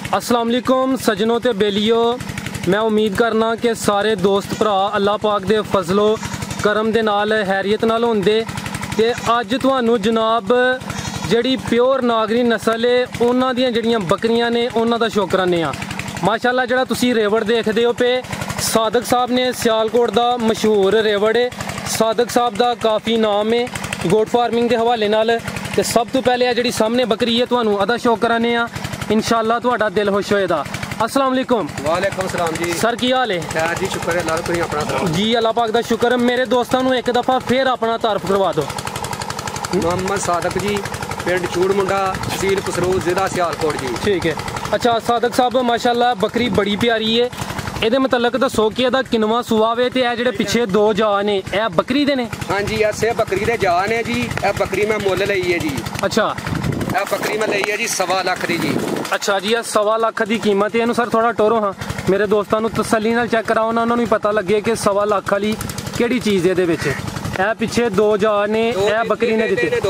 अस्सलाम वालेकुम सजनों ते बेलियो, मैं उम्मीद करना कि सारे दोस्त भरा अल्लाह पाक दे फजलो करम दे नाल हैरियत नाल होंदे। ते अज तुहानू जनाब जिहड़ी प्योर नागरी नस्ल है उन्हां दियां जिहड़ियां बकरियां ने उन्हां दा शो कराने आ। माशाअल्लाह जिहड़ा तुसीं रेवड़ देखदे हो पे सादक साहब ने सियालकोट दा मशहूर रेवड़ है। सादक साहब दा काफ़ी नाम है गोट फार्मिंग के हवाले नाल। ते सब तो पहले जिहड़ी सामने बकरी है तुहानू अदा शो कराने आ, इंशाअल्लाह तुहाडा दिल खुश होएगा। अस्सलाम वालेकुम। वालेकुम सलाम जी। सर की हाल है? जी शुक्र है अल्लाह कोई अपना जी अल्लाह पाक दा शुक्र। मेरे दोस्तों नू एक दफ़ा फिर अपना तारफ करवा दो। मोहम्मद सादक जी, पिंड चूड़ मुंडा, तहसील कसरूर, जिला सियालकोट जी। ठीक है। अच्छा सादक साहब माशाअल्लाह बकरी बड़ी प्यारी है। ਇਹਦੇ ਮੁਤਲਕ ਦੱਸੋ ਕਿ ਇਹਦਾ ਕਿੰਨਵਾਂ ਸੂਆ ਵੇ ਤੇ ਇਹ ਜਿਹੜੇ ਪਿੱਛੇ ਦੋ ਜਾ ਨੇ ਇਹ ਬੱਕਰੀ ਦੇ ਨੇ? ਹਾਂਜੀ ਐਸੇ ਬੱਕਰੀ ਦੇ ਜਾ ਨੇ ਜੀ। ਇਹ ਬੱਕਰੀ ਮੈਂ ਮੁੱਲ ਲਈ ਹੈ ਜੀ। ਅੱਛਾ ਇਹ ਬੱਕਰੀ ਮੈਂ ਲਈ ਹੈ ਜੀ 1.25 ਲੱਖ ਦੀ ਜੀ। ਅੱਛਾ ਜੀ ਇਹ 1.25 ਲੱਖ ਦੀ ਕੀਮਤ ਹੈ। ਇਹਨੂੰ ਸਰ ਥੋੜਾ ਟੋਰੋ ਹਾਂ ਮੇਰੇ ਦੋਸਤਾਂ ਨੂੰ ਤਸੱਲੀ ਨਾਲ ਚੈੱਕ ਕਰਾਓ ਉਹਨਾਂ ਨੂੰ ਵੀ ਪਤਾ ਲੱਗੇ ਕਿ 1.25 ਲੱਖ ਵਾਲੀ ਕਿਹੜੀ ਚੀਜ਼ ਇਹਦੇ ਵਿੱਚ। ਇਹ ਪਿੱਛੇ ਦੋ ਜਾ ਨੇ ਇਹ ਬੱਕਰੀ ਨੇ ਦਿੱਤੇ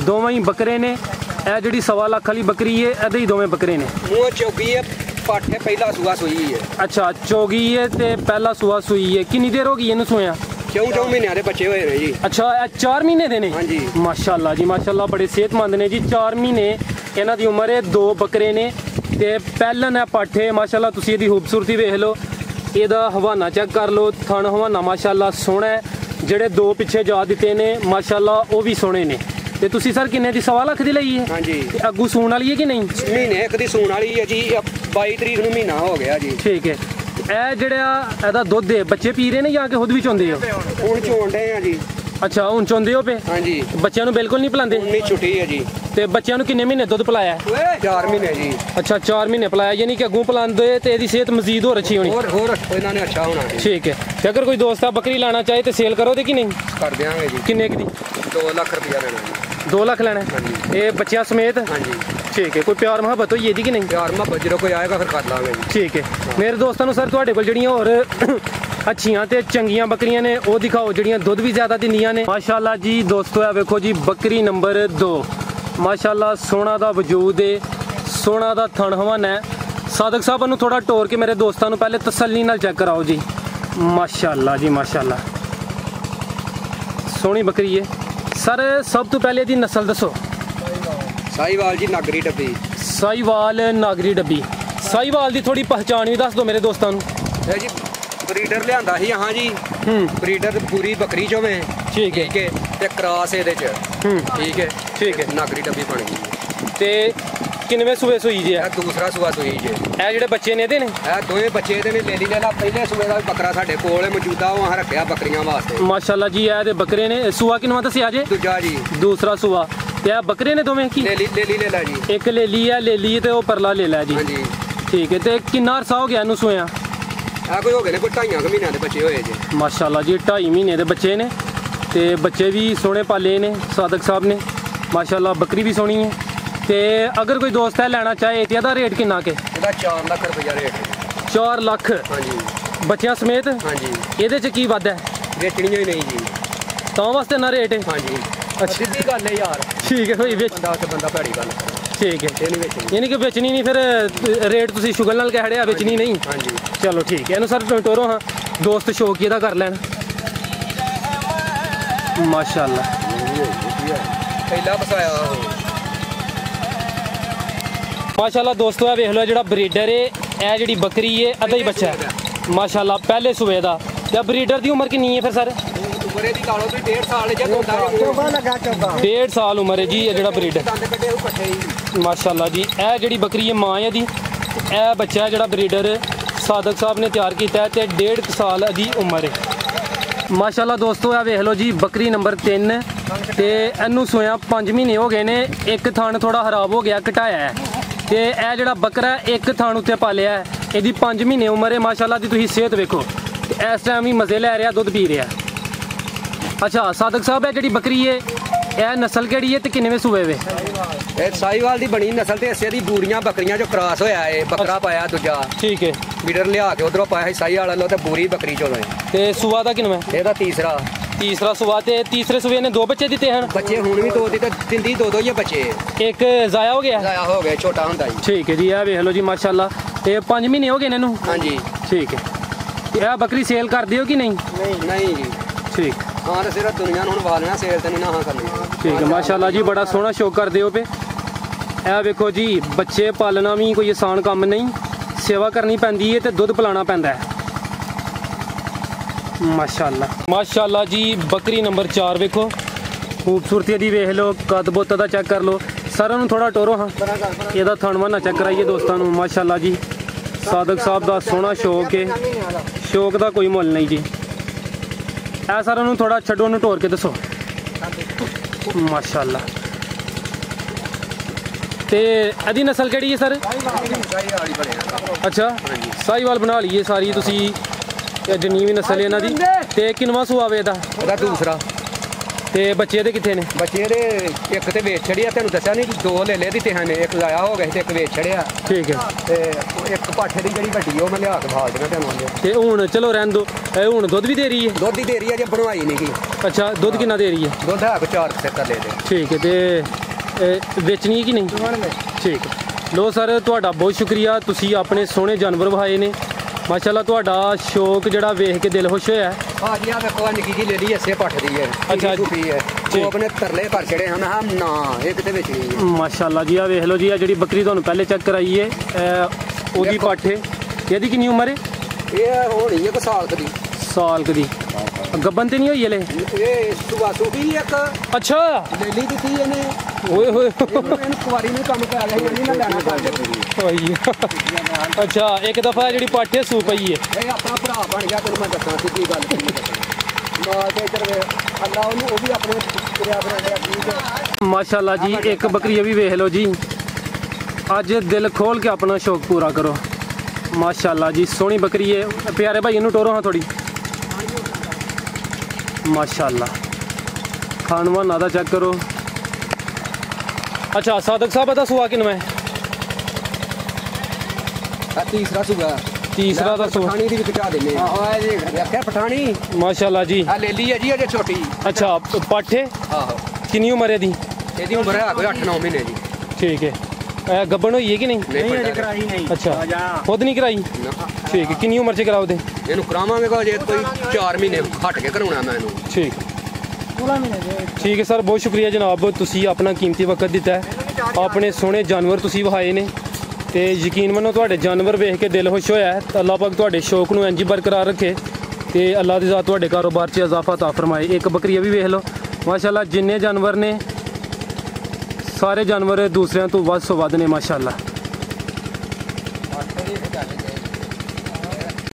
ਦੋਵੇਂ ਹੀ ਬੱਕਰੇ ਨੇ। ਇਹ ਜਿਹੜੀ 1.25 ਲੱਖ ਵਾਲੀ ਬੱਕਰੀ ਹੈ ਇਹਦੇ ਹੀ ਦੋਵੇਂ ਬੱਕਰੇ ਨੇ। ਮੂੰਹ ਚੌਗੀ ਹੈ पाठे पहला सुआ सुई है। अच्छा चौगी है ते पहला सुआ सुई है। कितनी देर होगी इन्हू सोया? 4 महीने के बच्चे हुए जी। अच्छा 4 महीने दे ने? हाँ जी माशाल्लाह जी माशाल्लाह बड़े सेहतमंद ने जी। 4 महीने इन्हां दी उम्र है। 2 बकरे ने ते पहलन है पाठे। माशाल्लाह तुसीं इहदी खूबसूरती वेख लो, इहदा हवाना चेक कर लो। थण हवाना माशाल्लाह सोहना है। जेड़े 2 पिछे जा दिते ने माशाल्लाह वो भी सोहने ने। ਤੇ ਤੁਸੀਂ ਸਰ ਕਿੰਨੇ ਦੀ 1.25 ਲੱਖ ਦੀ ਲਈ ਹੈ? ਹਾਂਜੀ। ਅੱਗੂ ਸੂਣ ਵਾਲੀ ਹੈ ਕਿ ਨਹੀਂ? ਮਹੀਨੇ ਇੱਕ ਦੀ ਸੂਣ ਵਾਲੀ ਹੈ ਜੀ। 22 ਤਰੀਕ ਨੂੰ ਮਹੀਨਾ ਹੋ ਗਿਆ ਜੀ। ਠੀਕ ਹੈ। ਇਹ ਜਿਹੜਾ ਇਹਦਾ ਦੁੱਧ ਹੈ ਬੱਚੇ ਪੀ ਰਹੇ ਨੇ ਜਾਂ ਕਿ ਖੁਦ ਵੀ ਚੋਂਦੇ ਹੋ? ਹੁਣ ਚੋਂਦੇ ਆ ਜੀ। ਅੱਛਾ ਹੁਣ ਚੋਂਦੇ ਹੋ ਪਏ? ਹਾਂਜੀ। ਬੱਚਿਆਂ ਨੂੰ ਬਿਲਕੁਲ ਨਹੀਂ ਪਿਲਾਉਂਦੇ? ਨਹੀਂ ਛੁੱਟੀ ਹੈ ਜੀ। ਤੇ ਬੱਚਿਆਂ ਨੂੰ ਕਿੰਨੇ ਮਹੀਨੇ ਦੁੱਧ ਪਿਲਾਇਆ? 4 ਮਹੀਨੇ ਜੀ। ਅੱਛਾ 4 ਮਹੀਨੇ ਪਿਲਾਇਆ ਯਾਨੀ ਕਿ ਅੱਗੋਂ ਪਿਲਾਉਂਦੇ ਤੇ ਇਹਦੀ ਸਿਹਤ ਮਜ਼ੀਦ ਹੋਰ ਅੱਛੀ ਹੋਣੀ। ਹੋਰ ਇਹਨਾਂ ਨੇ ਅੱਛਾ ਹੋਣਾ। ਠੀਕ ਹੈ। ਤੇ ਅਗਰ ਕੋਈ ਦੋਸਤ ਆ ਬੱਕਰੀ ਲਾਣਾ ਚਾਹੇ ਤੇ ਸੇਲ ਕਰੋ ਤੇ ਕਿ ਨਹੀਂ? ਕਰ ਦਿਆਂਗੇ ਜੀ। ਕਿੰਨੇ ਦੀ? 2 ਲੱਖ ਰੁਪਇਆ ਲੈਣਾ ਜੀ। 2 ਲੱਖ ਲੈਣਾ ਇਹ ਬੱਚਿਆਂ ਸਮੇਤ? ਹਾਂਜੀ। ਠੀਕ ਹੈ। ਕੋਈ ਪਿਆਰ ਮੁਹੱਬਤ ਹੋਈ ਇਹਦੀ ਕਿ ਨਹੀਂ? ਪਿਆਰ ਮੁਹੱਬਤ ਜਦੋਂ ਕੋਈ ਆਏਗਾ ਫਿਰ ਕਰ ਲਾਂਗੇ ਜੀ। ਠੀਕ ਹੈ। ਮੇਰੇ ਦੋਸਤਾਂ ਨੂੰ ਸਰ ਤੁਹਾਡੇ ਕੋਲ ਜਿਹੜੀਆਂ ਹੋਰ ਅੱਛੀਆਂ ਤੇ ਚੰਗੀਆਂ ਬੱਕਰੀਆਂ ਨੇ ਉਹ ਦਿਖਾਓ ਜਿਹੜੀਆਂ ਦੁੱਧ ਵੀ ਜ਼ਿਆਦਾ ਦਿੰਦੀਆਂ ਨੇ। ਮਾਸ਼ਾਅੱਲਾ ਜੀ ਦੋਸਤੋ ਇਹ ਵੇਖੋ ਜੀ ਬੱਕਰੀ ਨੰਬਰ 2 ਮਾਸ਼ਾਅੱਲਾ ਸੋਹਣਾ ਦਾ ਵਜੂਦ ਹੈ, ਸੋਹਣਾ ਦਾ ਥਣ ਹਵਾਨਾ ਹੈ। ਸਾਦਕ ਸਾਹਿਬ ਨੂੰ ਥੋੜਾ ਟੋਰ ਕੇ ਮੇਰੇ ਦੋਸਤਾਂ ਨੂੰ ਪਹਿਲੇ ਤਸੱਲੀ ਨਾਲ ਚੈੱਕ ਕਰਾਓ ਜੀ। ਮਾਸ਼ਾਅੱਲਾ ਜੀ ਮਾਸ਼ਾਅੱਲਾ ਸੋਹਣੀ ਬੱਕਰੀ ਹੈ। सर सब तो पहले दी नस्ल दसो। साहिवाल जी नागरी डब्बी। साहिवाल नागरी डब्बी। साहिवाल दी थोड़ी पहचान भी दस दो मेरे दोस्तों है जी। ब्रीडर लियांदा ही यहाँ जी। ब्रीडर पूरी बकरी चो में। ठीक है ते क्रॉस ਇਹਦੇ ਚ। ठीक है ठीक है। नागरी डब्बी बन गई ते किनवे सूबे सुई जी? दूसरा सूआ सुई जी। ਇਹ ਜਿਹੜੇ ਬੱਚੇ ਨੇ ਇਹਦੇ ਨੇ? ਇਹ ਦੋਵੇਂ ਬੱਚੇ ਇਹਦੇ ਨੇ ਲੈ ਲਈ ਲੈਣਾ। ਪਹਿਲੇ ਸੂਏ ਦਾ ਬੱਕਰਾ ਸਾਡੇ ਕੋਲ ਹੈ ਮੌਜੂਦਾ, ਉਹ ਹਾਂ ਰੱਖਿਆ ਬੱਕਰੀਆਂ ਵਾਸਤੇ। ਮਾਸ਼ਾਅੱਲਾ ਜੀ ਇਹ ਦੇ ਬੱਕਰੇ ਨੇ। ਸੂਆ ਕਿਨਵਾ ਦੱਸਿਆ ਜੇ? ਦੂਜਾ ਜੀ। ਦੂਸਰਾ ਸੂਆ ਤੇ ਇਹ ਬੱਕਰੇ ਨੇ ਦੋਵੇਂ ਕੀ? ਲੈ ਲੈ ਜੀ। ਇੱਕ ਲੈ ਲਈ ਤੇ ਉਹ ਪਰਲਾ ਲੈ ਲੈ ਜੀ। ਹਾਂਜੀ ਠੀਕ ਹੈ। ਤੇ ਕਿੰਨਾ ਅਰਸਾ ਹੋ ਗਿਆ ਇਹਨੂੰ ਸੋਇਆ? ਆ ਕੋਈ ਹੋ ਗਏ ਨੇ ਕੋਈ 2.5 ਮਹੀਨਿਆਂ ਦੇ ਬੱਚੇ ਹੋਏ ਜੀ। ਮਾਸ਼ਾਅੱਲਾ ਜੀ 2.5 ਮਹੀਨੇ ਦੇ ਬੱਚੇ ਨੇ ਤੇ ਬੱਚੇ ਵੀ ਸੋਹਣੇ ਪਾਲੇ ਨੇ ਸਾਦਕ ਸਾਹਿਬ ਨੇ। ਮਾਸ਼ਾਅੱਲਾ ਬੱਕਰੀ ਵੀ ਸੋਹਣੀ ਹੈ। ਤੇ ਅਗਰ ਕੋਈ ਦੋਸਤ ਹੈ ਲੈਣਾ ਚਾਹੇ ਤੇ ਇਹਦਾ ਰੇਟ ਕਿੰਨਾ ਕੇ? ਇਹਦਾ 4 ਲੱਖ ਰੁਪਇਆ ਰੇਟ। 4 ਲੱਖ? ਹਾਂਜੀ। ਬੱਚਿਆਂ ਸਮੇਤ? ਹਾਂਜੀ। ਇਹਦੇ ਚ ਕੀ ਵੱਧ ਹੈ? ਵੇਚਣੀਆਂ ਹੀ ਨਹੀਂ ਜੀ ਤਾਂ ਵਾਸਤੇ ਨਾ ਰੇਟ ਹੈ? ਹਾਂਜੀ। ਅੱਛਾ ਸਿੱਧੀ ਗੱਲ ਹੈ ਯਾਰ। ਠੀਕ ਹੈ ਭਾਈ ਵਿੱਚ ਬੰਦਾ ਭੈੜੀ ਗੱਲ। ਠੀਕ ਹੈ। ਇਹ ਨਹੀਂ ਵੇਚਣੀ ਯਾਨੀ ਕਿ ਵੇਚਣੀ ਨਹੀਂ ਫਿਰ ਰੇਟ ਤੁਸੀਂ ਸ਼ੁਗਲ ਨਾਲ ਕਹਿ ਰਿਹਾ ਵੇਚਣੀ ਨਹੀਂ? ਹਾਂਜੀ। ਚਲੋ ਠੀਕ ਹੈ। ਇਹਨੂੰ ਸਰ ਟੋਰੋ ਹਾਂ ਦੋਸਤ ਸ਼ੌਕ ਇਹਦਾ ਕਰ ਲੈਣ। ਮਾਸ਼ਾਅੱਲਾ ਪਹਿਲਾ ਬਸਾਇਆ माशाल्लाह दोस्तों ये वेख लो जो ब्रीडर है यह जी बकरी है अद्धा ही बच्चा है माशाल्लाह पहले सूबे का। या ब्रीडर की उम्र कितनी है फिर सर? 1.5 साल 1.5 साल उम्र है जी जो ब्रीडर। माशाल्लाह जी यह जी बकरी है माँ है दी। यह बच्चा है जो ब्रीडर सादक साहब ने तैयार किया है। 1.5 साल की उम्र है। माशाल्लाह दोस्तों यह वेख लो जी बकरी नंबर 3 ते इनू सोया 5 महीने हो गए ने। एक थान थोड़ा खराब हो गया घटाया है ते यह जो बकरा एक थान उत्ते पालिया है। यदि 5 महीने उम्र है। माशाल्लाह दी तुसीं सेहत वेखो इस टाइम ही मज़े लै रहा दुध पी रहा। अच्छा सादक साहब है जी बकरी है यह नस्ल केड़ी है ते किन्नवे सूबे वे? साहिवाल दी बनी नस्ल ते इसे दी बूरियां बकरियां जो क्रॉस होया है। बकरा पाया दूजा। ठीक है। ब्रीडर लिया के उधरों पाया साहिवाल वालों ते बूरी बकरी चो ते सूआ दा किन्नवा? एदा तीसरा। तीसरा सुबह ते तीसरे सुबह ने 2 बच्चे दिते हैं बच्चे हुण भी 2 ते दिंदी 2 ही बच्चे एक जाया हो गया जाया हो गए छोटा हुंदा जी ठीक है जी ये वेख लो जी माशाल्लाह ते 5 महीने हो गए इन्हां नूं हाँ जी ठीक है यह बकरी सेल कर दियो कि नहीं नहीं जी ठीक हाँ तो सिर्फ दुनिया हुण वालना सेल ते नहीं ना हाँ करनी ठीक है माशाल्लाह जी बड़ा सोहना शौक कर दियो पे ਇਹ ਵੇਖੋ ਜੀ ਬੱਚੇ ਪਾਲਣਾ ਵੀ ਕੋਈ ਆਸਾਨ ਕੰਮ ਨਹੀਂ ਸੇਵਾ ਕਰਨੀ ਪੈਂਦੀ ਹੈ ਤੇ ਦੁੱਧ ਪਿਲਾਣਾ ਪੈਂਦਾ ਹੈ ਮਾਸ਼ਾਅੱਲਾ ਮਾਸ਼ਾਅੱਲਾ ਜੀ ਬੱਕਰੀ ਨੰਬਰ 4 ਵੇਖੋ ਖੂਬਸੂਰਤੀ ਦੀ ਵੇਖ ਲਓ ਕੱਦ ਬੁੱਤ ਦਾ ਚੈੱਕ ਕਰ ਲਓ ਸਾਰਿਆਂ ਨੂੰ ਥੋੜਾ ਟੋਰੋ ਹਾਂ ਇਹਦਾ ਥਣਵਾਨਾ ਚੈੱਕ ਕਰਾਈਏ ਦੋਸਤਾਂ ਨੂੰ ਮਾਸ਼ਾਅੱਲਾ ਜੀ ਸਾਦਕ ਸਾਹਿਬ ਦਾ ਸੋਹਣਾ ਸ਼ੌਕ ਹੈ ਸ਼ੌਕ ਦਾ ਕੋਈ ਮੁੱਲ ਨਹੀਂ ਜੀ ਇਹ ਸਾਰਿਆਂ ਨੂੰ ਥੋੜਾ ਛੱਡੋ ਨੂੰ ਟੋਰ ਕੇ ਦੱਸੋ ਮਾਸ਼ਾਅੱਲਾ ਤੇ ਇਹਦੀ ਨਸਲ ਕਿਹੜੀ ਹੈ ਸਰ ਅੱਛਾ ਸਾਹੀਵਾਲ ਬਣਾ ਲਈਏ ਸਾਰੀ ਤੁਸੀਂ ਇਹ ਜਨੀਵੀ ਨਸਲ ਇਹਨਾਂ ਦੀ ਤੇ ਕਿੰਨਵਾਂ ਸੁਆਵੇ ਇਹਦਾ ਉਹਦਾ ਦੂਸਰਾ ਤੇ ਬੱਚੇ ਇਹਦੇ ਕਿੱਥੇ ਨੇ ਬੱਚੇ ਦੇ ਇੱਕ ਤੇ ਵੇਚ ਛੜਿਆ ਤੈਨੂੰ ਦੱਸਿਆ ਨਹੀਂ 2 ਲੈ ਲਏ ਦਿੱਤੇ ਹਨ ਇੱਕ ਲਾਇਆ ਹੋ ਗਿਆ ਤੇ ਇੱਕ ਵੇਚ ਛੜਿਆ ਠੀਕ ਹੈ ਤੇ ਇੱਕ ਪਾਠੇ ਦੀ ਜਿਹੜੀ ਵੱਡੀ ਉਹ ਮੈਂ ਲਿਆ ਕੇ ਭਾਲ ਦੇਣਾ ਤੁਹਾਨੂੰ ਤੇ ਹੁਣ ਚਲੋ ਰਹਿਣ ਦੋ ਇਹ ਹੁਣ ਦੁੱਧ ਵੀ ਦੇ ਰਹੀ ਹੈ ਦੁੱਧ ਦੀ ਦੇ ਰਹੀ ਹੈ ਜੇ ਬਣਵਾਈ ਨਹੀਂ ਗੀ ਅੱਛਾ ਦੁੱਧ ਕਿੰਨਾ ਦੇ ਰਹੀ ਹੈ ਦੁੱਧ ਹੈ ਕੋ 4 ਕਰ ਲੈ ਦੇ ਠੀਕ ਹੈ ਤੇ ਵੇਚਣੀ ਹੈ ਕਿ ਨਹੀਂ ਠੀਕ ਹੈ ਲੋ ਸਰ ਤੁਹਾਡਾ ਬਹੁਤ ਸ਼ੁਕਰੀਆ ਤੁਸੀਂ ਆਪਣੇ ਸੋਹਣੇ ਜਾਨਵਰ ਵਹਾਏ ਨੇ ਮਾਸ਼ਾਅੱਲਾ ਤੁਹਾਡਾ ਸ਼ੌਕ ਜਿਹੜਾ ਵੇਖ ਕੇ ਦਿਲ ਖੁਸ਼ ਹੋਇਆ ਹਾਂ ਜੀ ਆ ਵੇਖੋ ਨਿੱਕੀ ਜੀ ਲੈ ਲਈ ਐਸੇ ਪੱਠ ਦੀ ਹੈ ਅੱਛਾ ਜੀ ਹੈ ਉਹ ਆਪਣੇ ਤਰਲੇ ਕਰ ਛੜੇ ਹਨ ਹਾਂ ਨਾ ਇਹ ਕਿਤੇ ਵੇਚਣੀ ਹੈ ਮਾਸ਼ਾਅੱਲਾ ਜੀ ਆ ਵੇਖ ਲਓ ਜੀ ਆ ਜਿਹੜੀ ਬੱਕਰੀ ਤੁਹਾਨੂੰ ਪਹਿਲੇ ਚੈੱਕ ਕਰਾਈ ਹੈ ਉਹਦੀ ਪੱਠ ਹੈ ਇਹਦੀ ਕਿੰਨੀ ਉਮਰ ਹੈ ਇਹ ਹੋਣੀ ਇੱਕ ਸਾਲ ਦੀ ਗੱਬਨ ਤੇ ਨਹੀਂ ਹੋਈ ਹਲੇ ਇਹ ਸੁਬਾਸੂ ਵੀ ਇੱਕ ਅੱਛਾ ਲੈ ਲਈ ਦਿੱਤੀ ਇਹਨੇ ਓਏ ਹੋਏ ਇਹਨੂੰ ਕੁਵਾਰੀ ਨੂੰ ਕੰਮ ਕਰਾ ਲਿਆ ਨਹੀਂ ਨਾ ਲੈਣਾ ਕਰ ਹੋਈ ਅੱਛਾ ਇੱਕ ਦਫਾ ਜਿਹੜੀ ਪੱਠ ਹੈ ਸੂ ਪਈ ਹੈ ਇਹ ਆਪਣਾ ਭਰਾ ਬਣ ਗਿਆ ਤੈਨੂੰ ਮੈਂ ਦੱਸਾਂ ਸਿੱਧੀ ਗੱਲ ਮਾਂ ਦੇ ਇੱਧਰ ਅੱਲਾ ਉਹਨੂੰ ਉਹ ਵੀ ਆਪਣੇ ਕਿਰਿਆ ਬਣਾਇਆ ਠੀਕ ਹੈ ਮਾਸ਼ਾਅੱਲਾ ਜੀ ਇੱਕ ਬੱਕਰੀ ਇਹ ਵੀ ਵੇਖ ਲਓ ਜੀ ਅੱਜ ਦਿਲ ਖੋਲ ਕੇ ਆਪਣਾ ਸ਼ੌਕ ਪੂਰਾ ਕਰੋ ਮਾਸ਼ਾਅੱਲਾ ਜੀ ਸੋਹਣੀ ਬੱਕਰੀ ਹੈ ਪਿਆਰੇ ਭਾਈ ਇਹਨੂੰ ਟੋਰੋ ਹਾਂ ਥੋੜੀ माशाल्लाह खानवा नादा चेक करो अच्छा सादक साहब बता सुहा किनवा तीसरा ਦਾ ਸੁਹਾ ਪਠਾਣੀ ਦੀ ਵੀ ਘਟਾ ਦਿੰਨੇ ਆਹ ਜੀ ਰੱਖਿਆ ਪਠਾਣੀ ਮਾਸ਼ਾਅੱਲਾ ਜੀ ਆ ਲੈ ਲਈ ਹੈ ਜੀ ਅਜੇ ਛੋਟੀ ਅੱਛਾ ਪਾਠੇ ਆਹੋ ਕਿੰਨੀ ਉਮਰ ਹੈ ਦੀ ਇਹਦੀ ਉਮਰ ਹੈ ਕੋਈ 8-9 ਮਹੀਨੇ ਦੀ ਠੀਕ ਹੈ ਗੱਬਣ ਹੋਈ ਹੈ ਕਿ ਨਹੀਂ ਅਜੇ ਕਰਾਈ ਨਹੀਂ ਅੱਛਾ ਖੁਦ ਨਹੀਂ ਕਰਾਈ ਠੀਕ ਹੈ ਕਿੰਨੀ ਉਮਰ 'ਚ ਕਰਾਓ ਦੇ ਇਹਨੂੰ ਕਰਾਵਾਂਗੇ ਜੇ ਕੋਈ 4 ਮਹੀਨੇ ਹਟ ਕੇ ਕਰਾਉਣਾ ਮੈਂ ਇਹਨੂੰ ਠੀਕ ਠੀਕ ਹੈ ਸਰ ਬਹੁਤ ਸ਼ੁਕਰੀਆ ਜਨਾਬ ਤੁਸੀਂ ਆਪਣਾ ਕੀਮਤੀ ਵਕਤ ਦਿੱਤਾ ਹੈ ਆਪਣੇ ਸੋਹਣੇ ਜਾਨਵਰ ਤੁਸੀਂ ਵਹਾਏ ਨੇ ਤੇ ਯਕੀਨ ਮੰਨੋ ਤੁਹਾਡੇ ਜਾਨਵਰ ਵੇਖ ਕੇ ਦਿਲ ਖੁਸ਼ ਹੋਇਆ ਹੈ ਤਾਂ ਅੱਲਾਹ ਪਾਕ ਤੁਹਾਡੇ ਸ਼ੌਕ ਨੂੰ ਇੰਜ ਹੀ ਬਰਕਰਾਰ ਰੱਖੇ ਤੇ ਅੱਲਾਹ ਦੀ ਜ਼ਾਤ ਤੁਹਾਡੇ ਕਾਰੋਬਾਰ 'ਚ ਇਜ਼ਾਫਾ ਤਾ ਫਰਮਾਏ ਇੱਕ ਬੱਕਰੀ ਵੀ ਵੇਖ ਲਓ ਮਾਸ਼ਾਅੱਲਾ ਜਿੰਨੇ ਜਾਨਵਰ ਨੇ ਸਾਰੇ ਜਾਨਵਰ ਦੂਸਰਿਆਂ ਤੋਂ ਵੱਧ ਨੇ ਮਾਸ਼ਾਅੱਲਾ